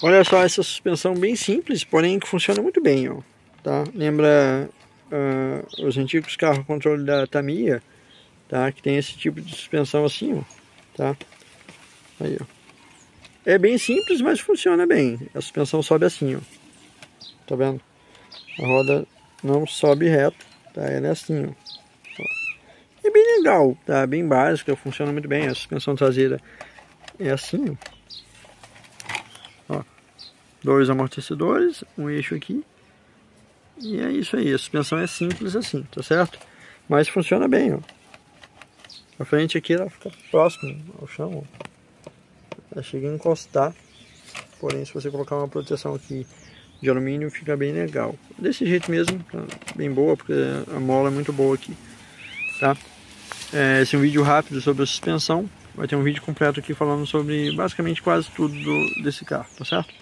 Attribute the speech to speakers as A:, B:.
A: Olha só essa suspensão bem simples, porém que funciona muito bem, ó, tá? Lembra os antigos carros controle da Tamiya, tá? Que tem esse tipo de suspensão assim, ó, tá? Aí, ó. É bem simples, mas funciona bem. A suspensão sobe assim, ó. Tá vendo? A roda não sobe reto, tá? Ela é assim, ó. É bem legal, tá? Bem básica, funciona muito bem. A suspensão traseira é assim, ó. Dois amortecedores, um eixo aqui. E é isso aí, a suspensão é simples assim, tá certo? Mas funciona bem, ó. A frente aqui ela fica próxima ao chão, ó. Ela chega a encostar. Porém, se você colocar uma proteção aqui de alumínio, fica bem legal. Desse jeito mesmo, tá bem boa, porque a mola é muito boa aqui, tá? Esse é um vídeo rápido sobre a suspensão. Vai ter um vídeo completo aqui falando sobre basicamente quase tudo desse carro, tá certo?